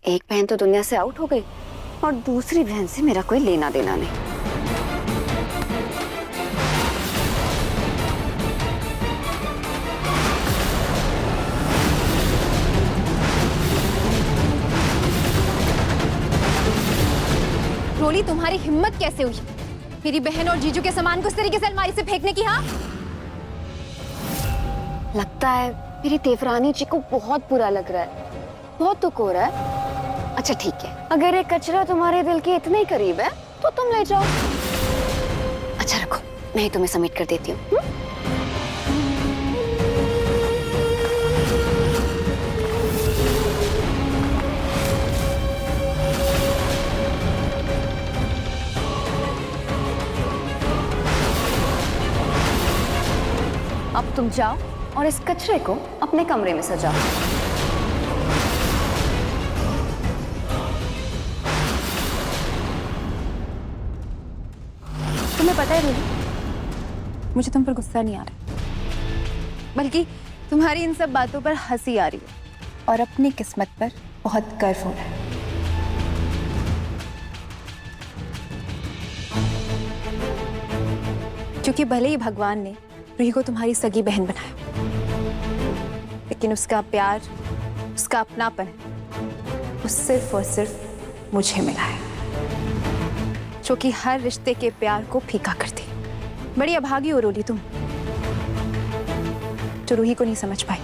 एक बहन तो दुनिया से आउट हो गई और दूसरी बहन से मेरा कोई लेना देना नहीं। रोली, तुम्हारी हिम्मत कैसे हुई मेरी बहन और जीजू के सामान को इस तरीके से अलमारी से फेंकने की? हाँ, लगता है मेरी देवरानी जी को बहुत बुरा लग रहा है, बहुत दुख हो रहा है। अच्छा ठीक है, अगर ये कचरा तुम्हारे दिल के इतने ही करीब है तो तुम ले जाओ। अच्छा रखो, मैं ही तुम्हें सबमिट कर देती हूँ। अब तुम जाओ और इस कचरे को अपने कमरे में सजाओ। तुम्हें पता है रोली, मुझे तुम पर गुस्सा नहीं आ रहा, बल्कि तुम्हारी इन सब बातों पर हंसी आ रही है और अपनी किस्मत पर बहुत गर्व हो रहा है। क्योंकि भले ही भगवान ने रूही को तुम्हारी सगी बहन बनाया, लेकिन उसका प्यार, उसका अपनापन वो सिर्फ और सिर्फ मुझे मिला है, जो कि हर रिश्ते के प्यार को फीका करती। बड़ी अभागी हो रोली तुम, जो रूही को नहीं समझ पाई।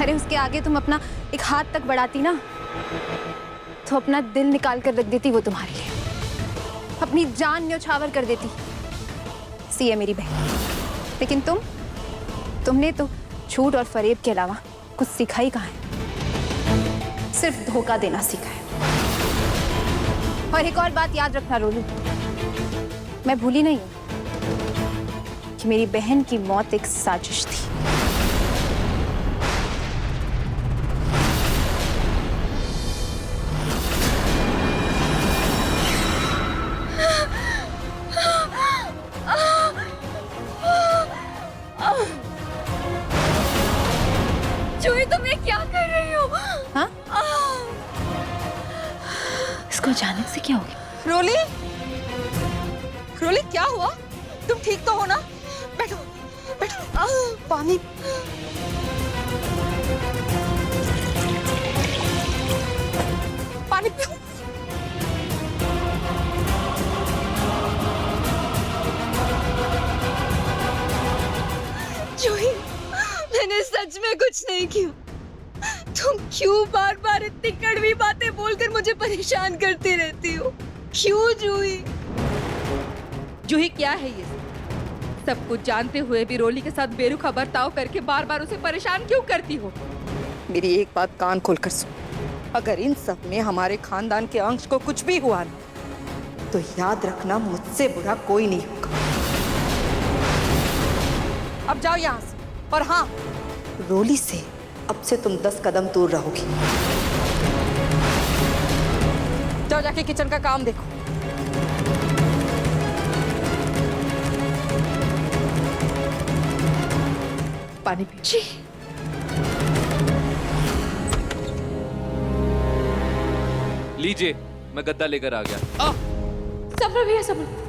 अरे उसके आगे तुम अपना एक हाथ तक बढ़ाती ना, तो अपना दिल निकाल कर रख देती वो तुम्हारे लिए, अपनी जान न्यौछावर कर देती। सी है मेरी बहन, लेकिन तुमने तो झूठ और फरेब के अलावा कुछ सीखा ही कहाँ है? सिर्फ धोखा देना सीखा है। और एक और बात याद रखना रोलू, मैं भूली नहीं हूं कि मेरी बहन की मौत एक साजिश थी। जूही, तुम ये क्या कर रही हो? हाँ? इसको अचानक से क्या हो गया? रोली, रोली क्या हुआ? तुम ठीक तो हो ना? बैठो, बैठो। पानी। पानी पियो। जूही, मैंने सच में कुछ नहीं किया। तुम क्यों बार बार इतनी कड़वी बातें बोलकर मुझे परेशान करती रहती हो? क्यों जूही? जूही क्या है ये? सब कुछ जानते हुए भी रोली के साथ बेरुखा बर्ताव करके बार बार उसे परेशान क्यों करती हो? मेरी एक बात कान खोलकर सुन, अगर इन सब में हमारे खानदान के अंश को कुछ भी हुआ ना, तो याद रखना मुझसे बुरा कोई नहीं होगा। अब जाओ यहाँ से। और हाँ, रोली से अब से तुम 10 कदम दूर रहोगी। जाओ जाके किचन का काम देखो। पानी पी। जी। लीजिए, मैं गद्दा लेकर आ गया। सब्र भैया, सब्र।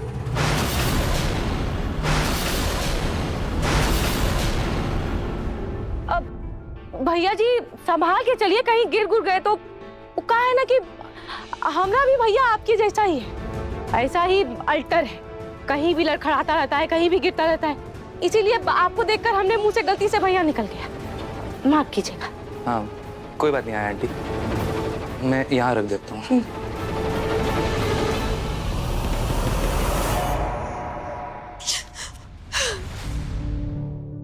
भैया जी संभाल के चलिए, कहीं गिर गुर गए तो। कहा है ना कि हमरा भी भैया आपकी जैसा ही है, ऐसा ही अल्टर है, कहीं भी लड़खड़ाता रहता है, कहीं भी गिरता रहता है। इसीलिए आपको देखकर हमने मुंह से गलती से भैया निकल गया, माफ कीजिएगा। हाँ कोई बात नहीं आंटी, मैं यहाँ रख देता हूँ।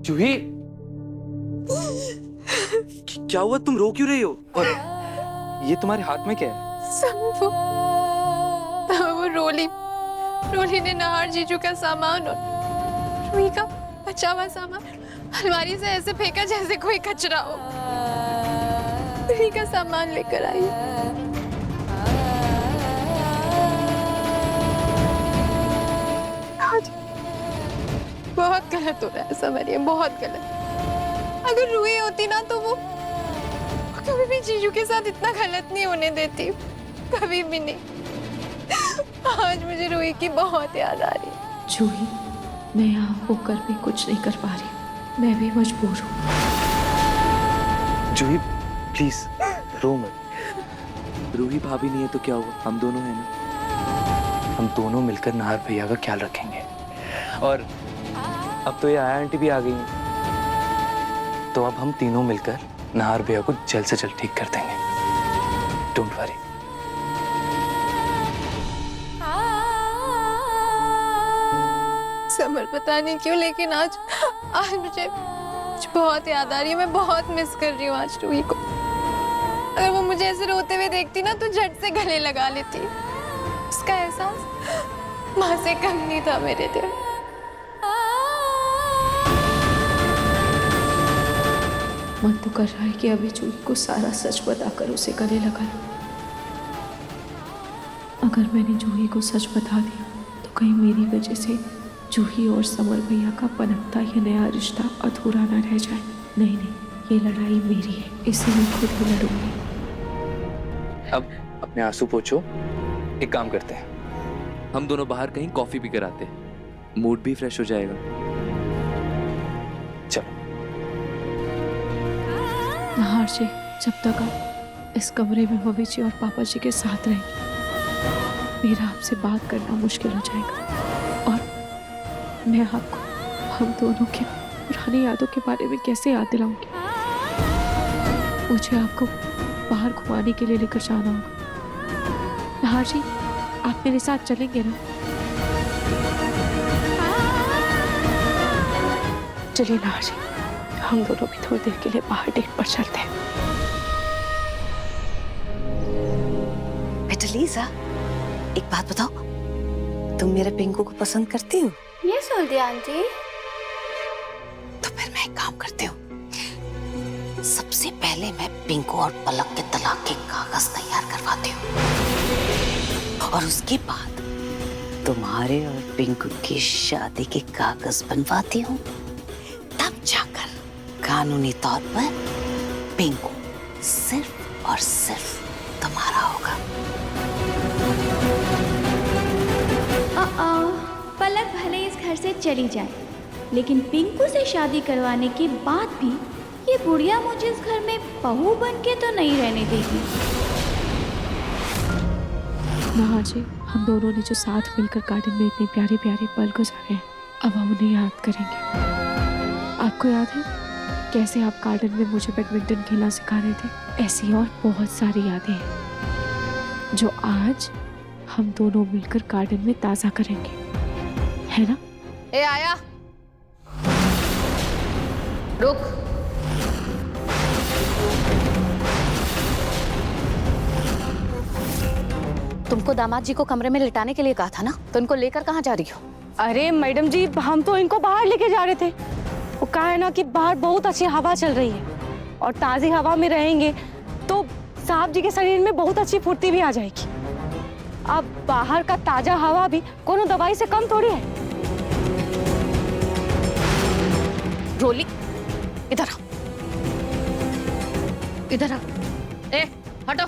जूही, क्या हुआ? तुम रो क्यों रही हो? और ये तुम्हारे हाथ में क्या है? वो रोली ने नहार जीजू का सामान और रूही का बचा हुआ सामान अलमारी से ऐसे फेंका जैसे कोई कचरा हो। रूही का सामान लेकर आई। बहुत गलत हो रहा है समरिया, बहुत गलत। अगर रूही होती ना तो वो कभी भी जीजू के साथ इतना गलत नहीं होने देती, कभी भी नहीं। आज मुझे रूही की बहुत याद आ रही है। जूही, मैं यहाँ होकर भी कुछ नहीं कर पा रही, मैं भी मजबूर हूँ। जूही प्लीज रो मत। रूही भाभी नहीं है तो क्या हुआ, हम दोनों हैं ना। हम दोनों मिलकर नाहर भैया का ख्याल रखेंगे। और अब तो ये आया आंटी भी आ गई हैं, तो अब हम तीनों मिलकर नाहर भैया को जल्द से जल्द ठीक कर देंगे। Don't worry. समर पता नहीं क्यों, लेकिन आज मुझे बहुत याद आ रही है। मैं बहुत मिस कर रही हूँ आज रूही को। अगर वो मुझे ऐसे रोते हुए देखती ना तो झट से गले लगा लेती। उसका एहसास माँ से कम नहीं था मेरे दिल। मन तो कर रहा है कि अभी जूही को सारा सच बताकर उसे गले लगा लूं। अगर मैंने जूही को सच बता दिया तो कहीं मेरी वजह से जूही और समर भैया का पनपता ये नया रिश्ता अधूरा ना रह जाए। नहीं नहीं, ये लड़ाई मेरी है, इसे मैं खुद ही लड़ूंगी। अब अपने आंसू पोंछो। एक काम करते हैं, हम दोनों बाहर कहीं कॉफी पी कर आते हैं, मूड भी फ्रेश हो जाएगा। चलो। नाहर जी, जब तक आप इस कमरे में मम्मी जी और पापा जी के साथ रहेंगे, मेरा आपसे बात करना मुश्किल हो जाएगा। और मैं आपको हम दोनों की पुरानी यादों के बारे में कैसे याद दिलाऊंगी? मुझे आपको बाहर घुमाने के लिए लेकर जाना होगा। नाहर जी, आप मेरे साथ चलेंगे ना? चलिए नाहर जी, हम दोनों भी थोड़ी देर के लिए बाहर डेट पर चलते हैं। बेटा लीजा, एक बात बताओ, तुम मेरे पिंकू को पसंद करती हो? ये सुन दिया आंटी। तो फिर मैं एक काम करती हूँ, सबसे पहले मैं पिंकू और पलक के तलाक के कागज तैयार करवाती हूँ, और उसके बाद तुम्हारे और पिंकू की शादी के कागज बनवाती हूँ। तब जाकर कानूनी तौर पर पिंकू सिर्फ और सिर्फ तुम्हारा होगा। पलक भले इस घर से चली जाए, लेकिन पिंकू से शादी करवाने के बाद भी ये बुढ़िया मुझे इस घर में बहू बन के तो नहीं रहने देगी। नाहर जी, हम दोनों ने जो साथ मिलकर गार्डन में इतने प्यारे प्यारे पल गुजारे हैं, अब हम उन्हें याद करेंगे। आपको याद है कैसे आप गार्डन में मुझे बैडमिंटन खेलना सिखा रहे थे? ऐसी और बहुत सारी यादें हैं जो आज हम दोनों मिलकर गार्डन में ताज़ा करेंगे, है ना? ए आया, रुक। तुमको दामाद जी को कमरे में लिटाने के लिए कहा था ना, तो इनको लेकर कहाँ जा रही हो? अरे मैडम जी, हम तो इनको बाहर लेके जा रहे थे। वो कहा है ना कि बाहर बहुत अच्छी हवा चल रही है और ताज़ी हवा में रहेंगे तो साहब जी के शरीर में बहुत अच्छी फुर्ती भी आ जाएगी। अब बाहर का ताजा हवा भी कोनो दवाई से कम थोड़ी है। रोली, इधर आ, इधर आ। ए हटो।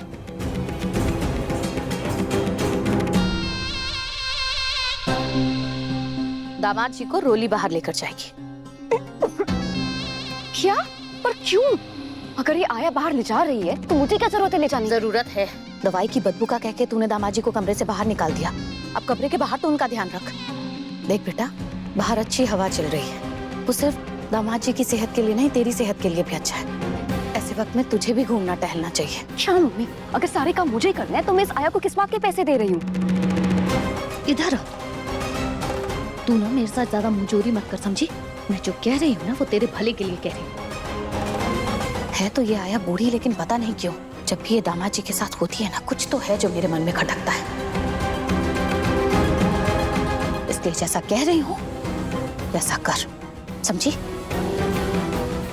दामाद जी को रोली बाहर लेकर जाएगी। क्या? पर क्यों? अगर ये आया बाहर ले जा रही है तो मुझे क्या जरूरत है ले जाने की? जरूरत है। दवाई की बदबू का कह के तूने दामाद जी को कमरे से बाहर निकाल दिया। अब कमरे के बाहर तो उनका ध्यान रख। देख बेटा, बाहर अच्छी हवा चल रही है, वो सिर्फ दामाद जी की सेहत के लिए नहीं, तेरी सेहत के लिए भी अच्छा है। ऐसे वक्त में तुझे भी घूमना टहलना चाहिए। क्या मम्मी, अगर सारे काम मुझे करने हैं तो मैं इस आया को किस बात के पैसे दे रही हूँ? इधर तू ना मेरे साथ ज्यादा मुंहजोरी मत कर, समझी? मैं जो कह रही हूँ ना वो तेरे भले के लिए कह रही हूँ। है तो ये आया बूढ़ी, लेकिन पता नहीं क्यों जब भी ये दामाद जी के साथ होती है ना, कुछ तो है जो मेरे मन में खटकता है। इसलिए जैसा कह रही हूँ वैसा कर, समझी?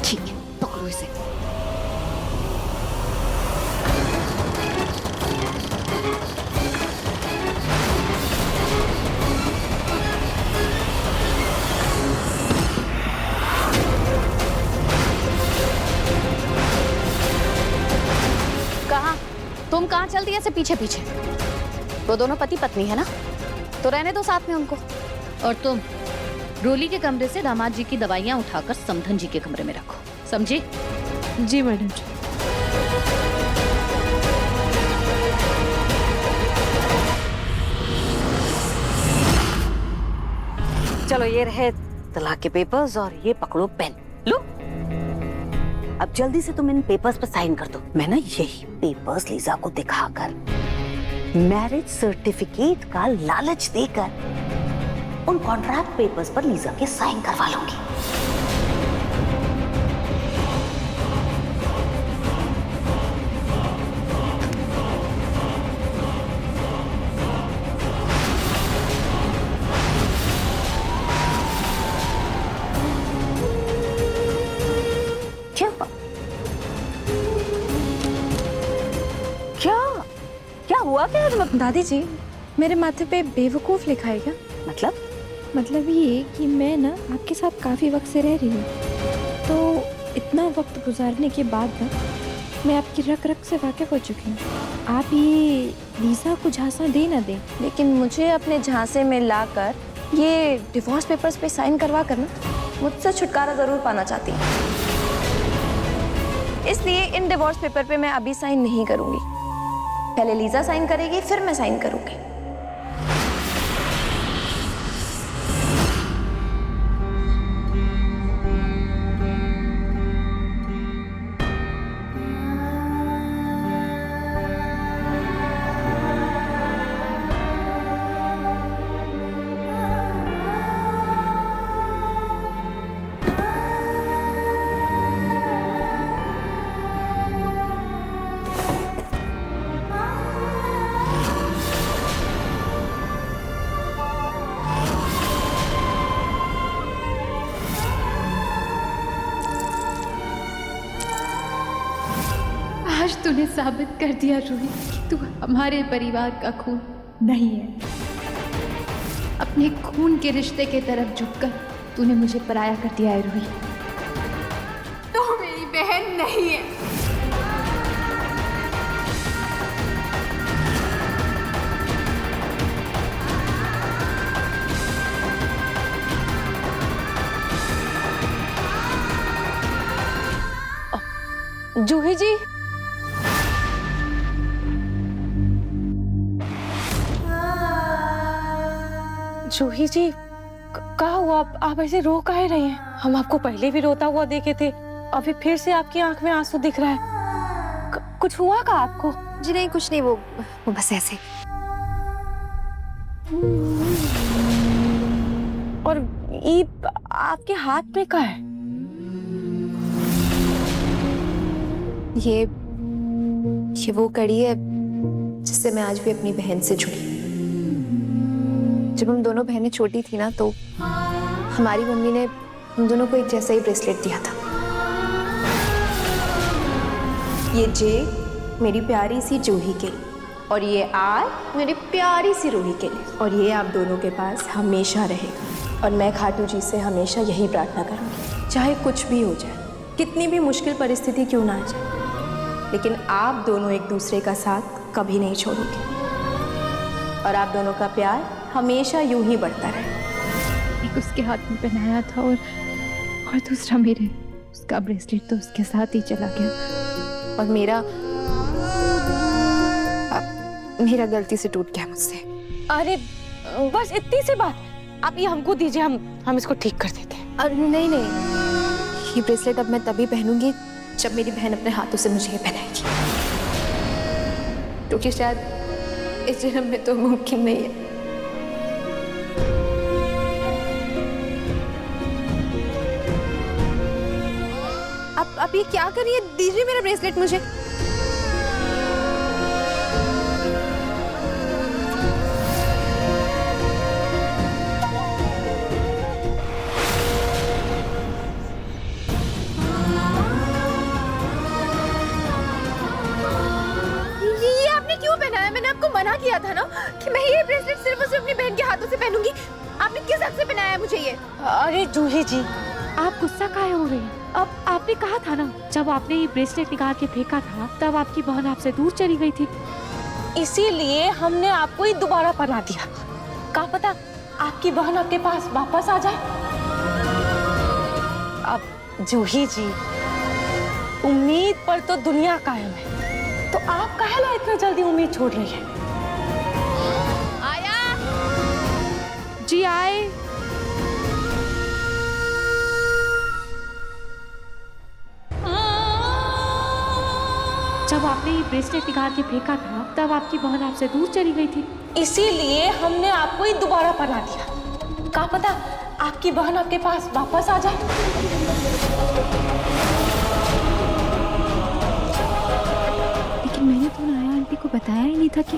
ठीक है, पकड़ो इसे। चलती है ऐसे पीछे पीछे? वो दोनों पति पत्नी है ना, तो रहने दो साथ में उनको। और तुम रोली के कमरे से दामाद जी की दवाइयाँ उठाकर समधन जी के कमरे में रखो, समझे? जी मैडम जी। चलो ये रहे तलाक के पेपर्स और ये पकड़ो पेन, लो। अब जल्दी से तुम इन पेपर्स पर साइन कर दो। मैं ना यही पेपर्स लीजा को दिखाकर मैरिज सर्टिफिकेट का लालच देकर उन कॉन्ट्रैक्ट पेपर्स पर लीजा के साइन करवा लूंगी। क्या हुआ? क्या दादी जी, मेरे माथे पे बेवकूफ लिखा है क्या? मतलब ये कि मैं ना आपके साथ काफी वक्त से रह रही हूँ, तो इतना वक्त गुजारने के बाद ना मैं आपकी रग रग से वाकिफ हो चुकी हूँ। आप ये लीजा को झांसा दे ना दें, लेकिन मुझे अपने झांसे में लाकर ये डिवोर्स पेपर्स पे साइन करवा कर ना मुझसे छुटकारा जरूर पाना चाहती हूँ। इसलिए इन डिवोर्स पेपर पे मैं अभी साइन नहीं करूंगी। पहले लीजा साइन करेगी, फिर मैं साइन करूंगी। आज तूने साबित कर दिया रूही कि तू हमारे परिवार का खून नहीं है। अपने खून के रिश्ते के तरफ झुककर तूने मुझे पराया कर दिया है रूही। तू मेरी बहन नहीं है। जूही जी, जूही जी, क्या हुआ? आप ऐसे रो काहे रही हैं? हम आपको पहले भी रोता हुआ देखे थे, अभी फिर से आपकी आंख में आंसू दिख रहा है। कुछ हुआ का आपको? जी नहीं, कुछ नहीं, वो बस ऐसे। और ये आपके हाथ में क्या है? ये वो कड़ी है जिससे मैं आज भी अपनी बहन से जुड़ी। जब हम दोनों बहनें छोटी थी ना, तो हमारी मम्मी ने हम दोनों को एक जैसा ही ब्रेसलेट दिया था। ये जे मेरी प्यारी सी जूही के लिए, और ये आर मेरी प्यारी सी रूही के लिए, और ये आप दोनों के पास हमेशा रहेगा। और मैं खाटू जी से हमेशा यही प्रार्थना करूंगी, चाहे कुछ भी हो जाए, कितनी भी मुश्किल परिस्थिति क्यों ना आ जाए, लेकिन आप दोनों एक दूसरे का साथ कभी नहीं छोड़ोगे, और आप दोनों का प्यार हमेशा यूं ही बढ़ता रहे। एक उसके हाथ में पहनाया था और दूसरा मेरे। उसका ब्रेसलेट तो उसके साथ ही चला गया, और मेरा गलती से टूट गया मुझसे। अरे बस इतनी सी बात, आप ये हमको दीजिए, हम इसको ठीक कर देते हैं। नहीं, ये ब्रेसलेट अब मैं तभी पहनूंगी जब मेरी बहन अपने हाथों से मुझे ये पहनाएगी, क्योंकि शायद इस जन्म में तो मुमकिन नहीं है। आप ये क्या करिए? दीजिए मेरा ब्रेसलेट मुझे। ये आपने क्यों पहनाया? मैंने आपको मना किया था ना कि मैं ये ब्रेसलेट सिर्फ और सिर्फ अपनी बहन के हाथों से पहनूंगी। आपने किस हक से पहनाया मुझे ये? अरे जूही जी, आप गुस्सा काहे हो रही हैं? अब आपने कहा था ना, जब आपने ये ब्रेसलेट निकाल के फेंका था तब आपकी बहन आपसे दूर चली गई थी। इसीलिए हमने आपको ही दोबारा पढ़ा दिया। क्या पता आपकी बहन आपके पास वापस आ जाए। अब जूही जी, उम्मीद पर तो दुनिया कायम है, तो आप काहे इतना जल्दी उम्मीद छोड़ रही है? आया जी, आए। जब आपने ये ब्रेसलेट निकाल के फेंका था तब आपकी बहन आपसे दूर चली गई थी। इसीलिए हमने आपको ही दोबारा पढ़ा दिया। क्या पता आपकी बहन आपके पास वापस आ जाए। लेकिन मैंने तो आया आंटी को बताया ही नहीं था कि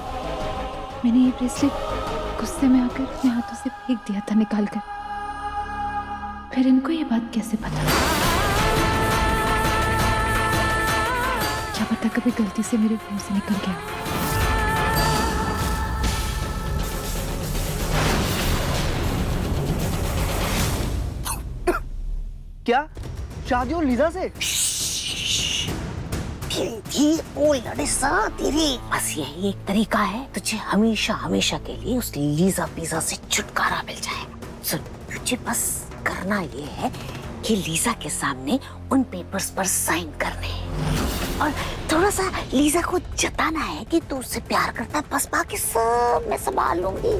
मैंने ये ब्रेसलेट गुस्से में आकर अपने हाथों से फेंक दिया था निकाल कर। फिर इनको ये बात कैसे पता? क्या पता कभी गलती से मेरे मुंह से निकल गया। क्या शादी और लीजा से? ओ लड़ेसा तेरी, बस यही एक तरीका है तुझे हमेशा हमेशा के लिए उस लीजा पिज़्ज़ा से छुटकारा मिल जाए। सुन, तुझे बस करना ये है कि लीजा के सामने उन पेपर्स पर साइन करने हैं और थोड़ा सा लीजा को जताना है कि तू उससे प्यार करता है। बस बाकी सब मैं संभाल लूंगी।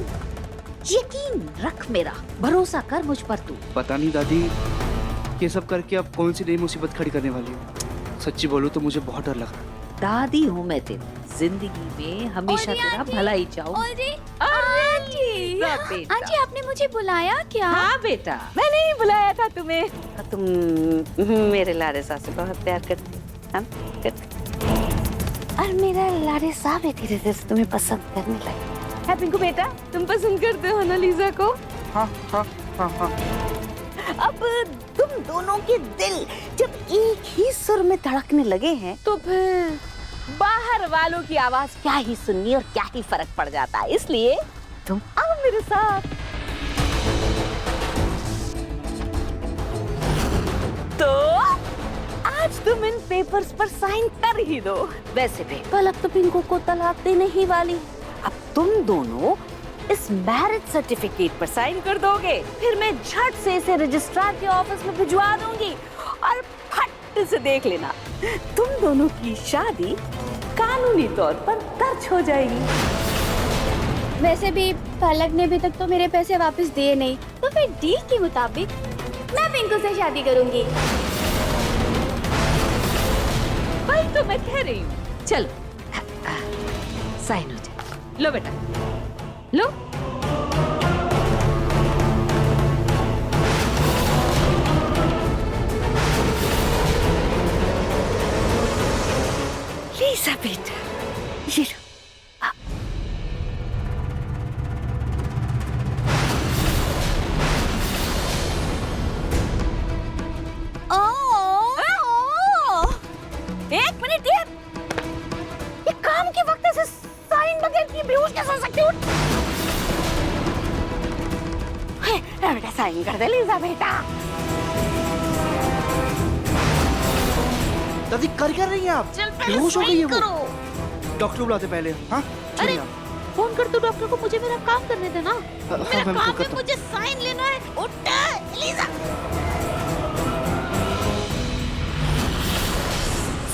यकीन रख, मेरा भरोसा कर मुझ पर तू। पता नहीं दादी, ये सब करके अब कौन सी नई मुसीबत खड़ी करने वाली हो। सच्ची बोलूं तो मुझे बहुत डर लग रहा है। दादी हूँ मैं तेरी, जिंदगी में हमेशा तेरा भला ही चाहूँ। आंटी, आंटी आपने मुझे बुलाया क्या? हाँ बेटा, मैंने ही बुलाया था तुम्हें। तुम मेरे लारे साहब से बहुत प्यार करती हो, और मेरा लारे साहब भी धीरे धीरे तुम्हें पसंद करने लगे। है पिंकू बेटा, तुम पसंद करते हो ना लीजा को? हाँ हाँ हाँ हाँ। अब तुम दोनों के दिल जब एक ही सुर में धड़कने लगे हैं तो फिर बाहर वालों की आवाज क्या ही सुननी और क्या ही फर्क पड़ जाता है। इसलिए तुम आओ मेरे साथ। तो आज तुम इन पेपर्स पर साइन कर ही दो। वैसे भी पलक तो पिंकू को तलाक देने ही वाली। अब तुम दोनों इस मैरिज सर्टिफिकेट पर साइन कर दोगे, फिर मैं झट से इसे रजिस्ट्रार के ऑफिस में भिजवा दूंगी और फट से देख लेना, तुम दोनों की शादी कानूनी तौर पर दर्ज हो जाएगी। वैसे भी पलक ने अभी तक तो मेरे पैसे वापस दिए नहीं, तो फिर डील के मुताबिक मैं पिंकू से शादी करूंगी। वही तो मैं कह रही हूँ। चलो साइन हो जाए। लो बेटा, लो। लीजा बेटा, ये लो। एक मिनट, ये काम के वक्त ऐसे साइन बगैर की बेहोश कैसे हो सकती हूँ? बेटा साइन कर दे लीजा बेटा। दादी कर क्या रही हैं आप? चल पहले बेहोश हो गई है साइन वो। करो। डॉक्टर बुलाते पहले। हाँ अरे फोन कर दो डॉक्टर को, मुझे मेरा काम करने देना। मेरा काम है, मुझे साइन लेना है। उठ लीजा।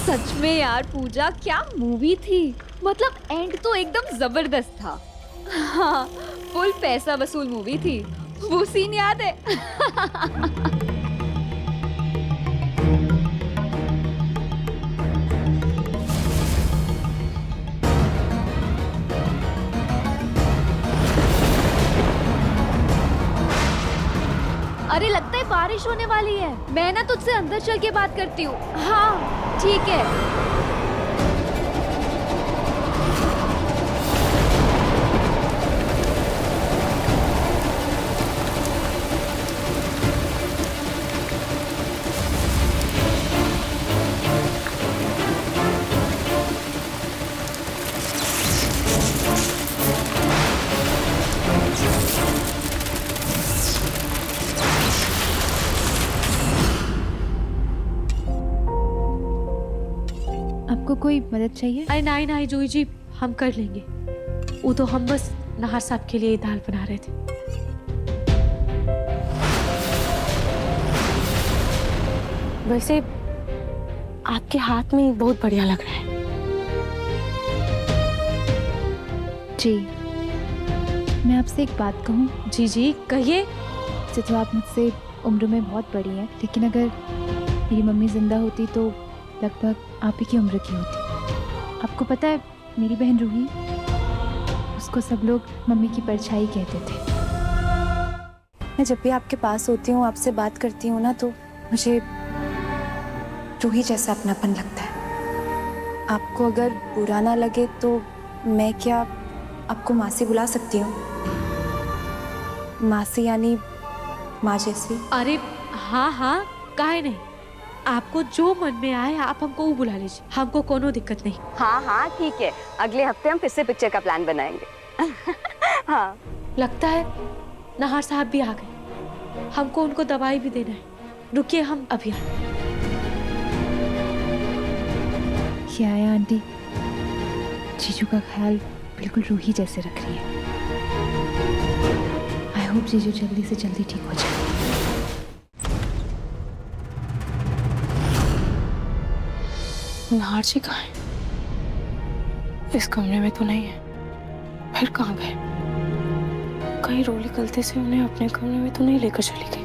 सच में यार पूजा, क्या मूवी थी। मतलब एंड तो एकदम जबरदस्त था। हाँ, फुल पैसा वसूल मूवी थी। वो सीन याद है? अरे लगता है बारिश होने वाली है। मैं ना तुझसे अंदर चल के बात करती हूँ। हाँ ठीक है। आपको कोई मदद चाहिए? अरे नहीं नहीं जूही जी, हम कर लेंगे। वो तो हम बस नाहर साहब के लिए दाल बना रहे थे। वैसे आपके हाथ में बहुत बढ़िया लग रहा है। जी, मैं आपसे एक बात कहूँ? जी जी कहिए। वैसे तो आप मुझसे उम्र में बहुत बड़ी हैं, लेकिन अगर मेरी मम्मी जिंदा होती तो लगभग आप ही की उम्र की होती। आपको पता है मेरी बहन रूही, उसको सब लोग मम्मी की परछाई कहते थे। मैं जब भी आपके पास होती हूँ, आपसे बात करती हूँ ना, तो मुझे रूही जैसा अपनापन लगता है। आपको अगर बुरा ना लगे तो मैं क्या आपको मासी बुला सकती हूँ? मासी यानी माँ जैसी। अरे हाँ हाँ, काहे नहीं, आपको जो मन में आए आप हमको वो बुला लीजिए, हमको कोनो दिक्कत नहीं। हाँ हाँ ठीक है, अगले हफ्ते हम फिर से पिक्चर का प्लान बनाएंगे। हाँ, लगता है नाहर साहब भी आ गए, हमको उनको दवाई भी देना है। रुकिए, हम अभी आए। क्या है आंटी, जीजू का ख्याल बिल्कुल रूही जैसे रख रही है। आई होप जीजू जल्दी से जल्दी ठीक हो जाए। नाहर जी कहाँ है? इस कमरे में तो नहीं है, फिर कहाँ गए? कहीं रोली गलती से उन्हें अपने कमरे में तो नहीं लेकर चली गई?